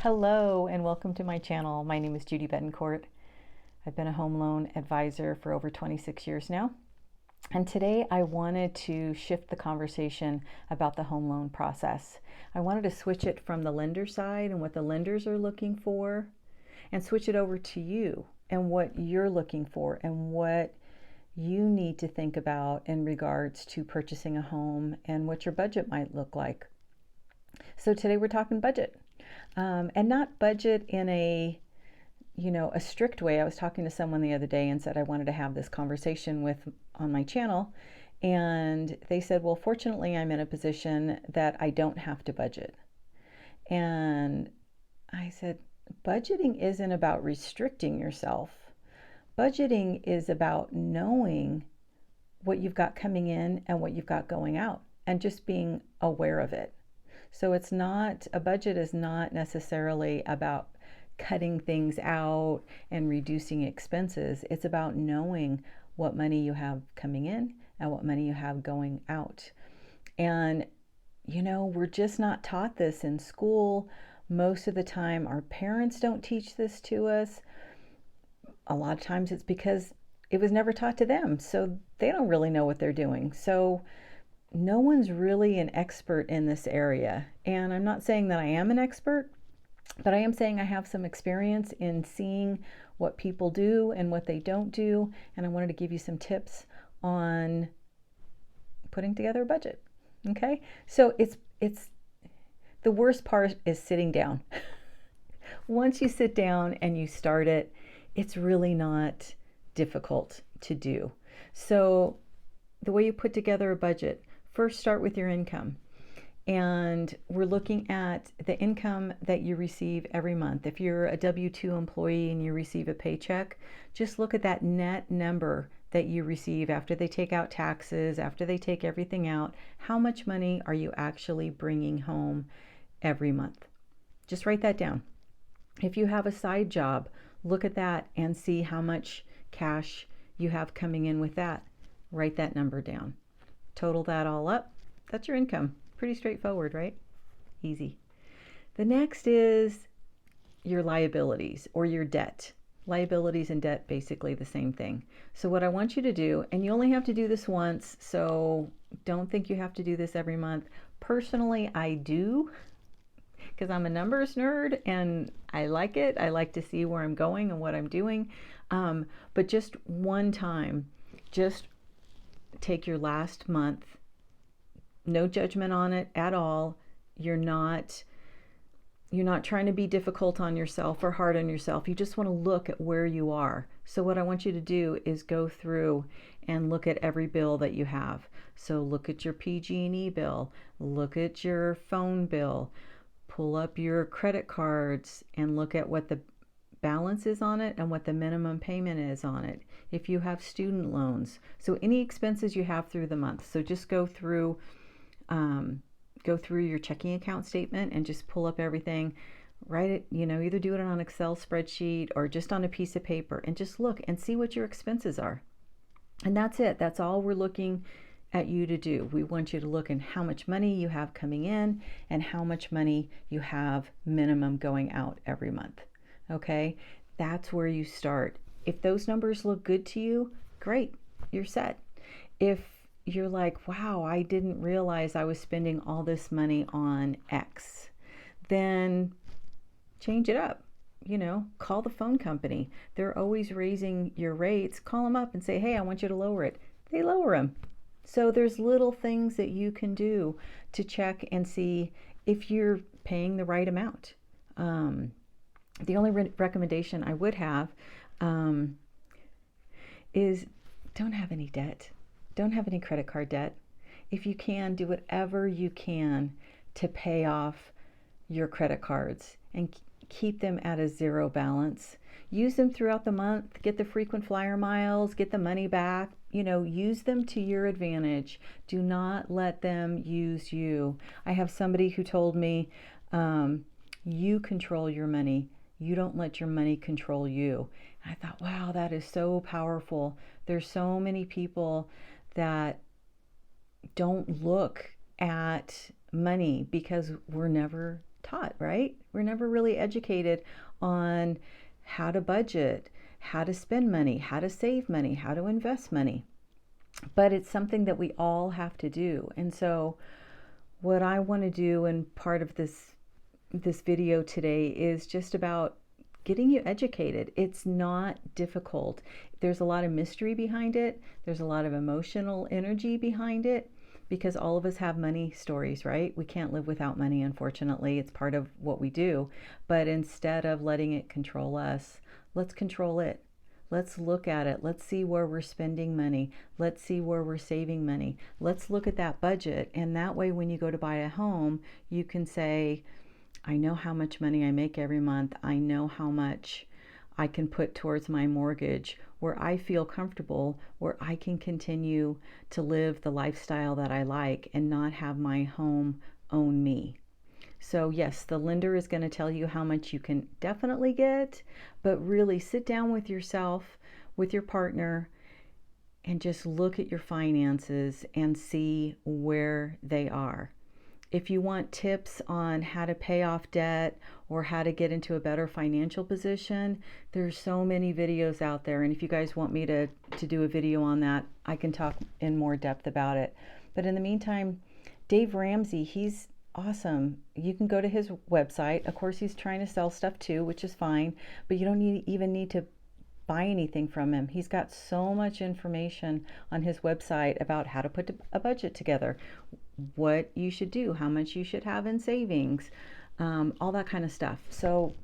Hello and welcome to my channel. My name is Bettencourt. I've been a home loan advisor for over 26 years now. And today I wanted to shift the conversation about the home loan process. I wanted to switch it from the lender side and what the lenders are looking for and switch it over to you and what you're looking for and what you need to think about in regards to purchasing a home and what your budget might look like. So today we're talking budget. And not budget in a strict way. I was talking to someone the other day and said I wanted to have this conversation on my channel, and they said, well, fortunately I'm in a position that I don't have to budget. And I said, budgeting isn't about restricting yourself. Budgeting is about knowing what you've got coming in and what you've got going out and just being aware of it. So a budget is not necessarily about cutting things out and reducing expenses. It's about knowing what money you have coming in and what money you have going out. And, we're just not taught this in school. Most of the time, our parents don't teach this to us. A lot of times it's because it was never taught to them. So they don't really know what they're doing. So no one's really an expert in this area. And I'm not saying that I am an expert, but I am saying I have some experience in seeing what people do and what they don't do. And I wanted to give you some tips on putting together a budget. Okay? So it's the worst part is sitting down. Once you sit down and you start it, it's really not difficult to do. So the way you put together a budget, first start with your income. And we're looking at the income that you receive every month. If you're a W-2 employee and you receive a paycheck, just look at that net number that you receive after they take out taxes, after they take everything out. How much money are you actually bringing home every month? Just write that down. If you have a side job, look at that and see how much cash you have coming in with that. Write that number down. Total that all up. That's your income. Pretty straightforward, right? Easy. The next is your liabilities or your debt. Liabilities and debt, basically the same thing. So what I want you to do, and you only have to do this once, so don't think you have to do this every month. Personally, I do, because I'm a numbers nerd and I like it. I like to see where I'm going and what I'm doing. But just one time, just take your last month. No judgment on it at all. You're not trying to be difficult on yourself or hard on yourself. You just want to look at where you are. So what I want you to do is go through and look at every bill that you have. So look at your PG&E bill, look at your phone bill, pull up your credit cards and look at what the balance is on it and what the minimum payment is on it. If you have student loans, so any expenses you have through the month. So just go through your checking account statement and just pull up everything. Write it, either do it on an Excel spreadsheet or just on a piece of paper and just look and see what your expenses are. And that's it. That's all we're looking at you to do. We want you to look at how much money you have coming in and how much money you have minimum going out every month. Okay, that's where you start. If those numbers look good to you, great, you're set. If you're like, wow, I didn't realize I was spending all this money on X, then change it up. Call the phone company. They're always raising your rates. Call them up and say, hey, I want you to lower it. They lower them. So there's little things that you can do to check and see if you're paying the right amount. The only recommendation I would have is don't have any debt. Don't have any credit card debt. If you can, do whatever you can to pay off your credit cards and keep them at a zero balance. Use them throughout the month. Get the frequent flyer miles. Get the money back. Use them to your advantage. Do not let them use you. I have somebody who told me, you control your money. You don't let your money control you. And I thought, wow, that is so powerful. There's so many people that don't look at money because we're never taught, right? We're never really educated on how to budget, how to spend money, how to save money, how to invest money. But it's something that we all have to do. And so what I want to do, and part of this video today, is just about getting you educated. It's not difficult. There's a lot of mystery behind it. There's a lot of emotional energy behind it, because all of us have money stories, right? We can't live without money, unfortunately. It's part of what we do. But instead of letting it control us, let's control it. Let's look at it. Let's see where we're spending money. Let's see where we're saving money. Let's look at that budget. And that way, when you go to buy a home, you can say, I know how much money I make every month. I know how much I can put towards my mortgage, where I feel comfortable, where I can continue to live the lifestyle that I like and not have my home own me. So yes, the lender is going to tell you how much you can definitely get, but really sit down with yourself, with your partner, and just look at your finances and see where they are. If you want tips on how to pay off debt or how to get into a better financial position, there's so many videos out there. And if you guys want me to do a video on that, I can talk in more depth about it. But in the meantime, Dave Ramsey, he's awesome. You can go to his website. Of course, he's trying to sell stuff too, which is fine, but you don't even need to buy anything from him. He's got so much information on his website about how to put a budget together, what you should do, how much you should have in savings, all that kind of stuff. So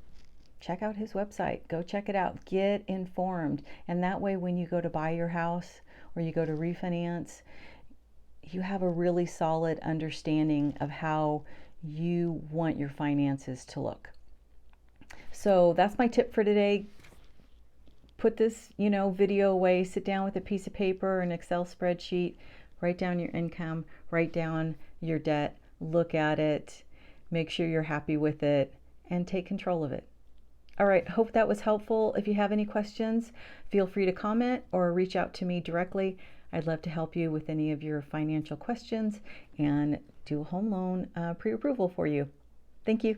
check out his website. Go check it out. Get informed. And that way, when you go to buy your house or you go to refinance, you have a really solid understanding of how you want your finances to look. So that's my tip for today. Put this, video away. Sit down with a piece of paper, an Excel spreadsheet, write down your income, write down your debt, look at it, make sure you're happy with it, and take control of it. All right, hope that was helpful. If you have any questions, feel free to comment or reach out to me directly. I'd love to help you with any of your financial questions and do a home loan pre-approval for you. Thank you.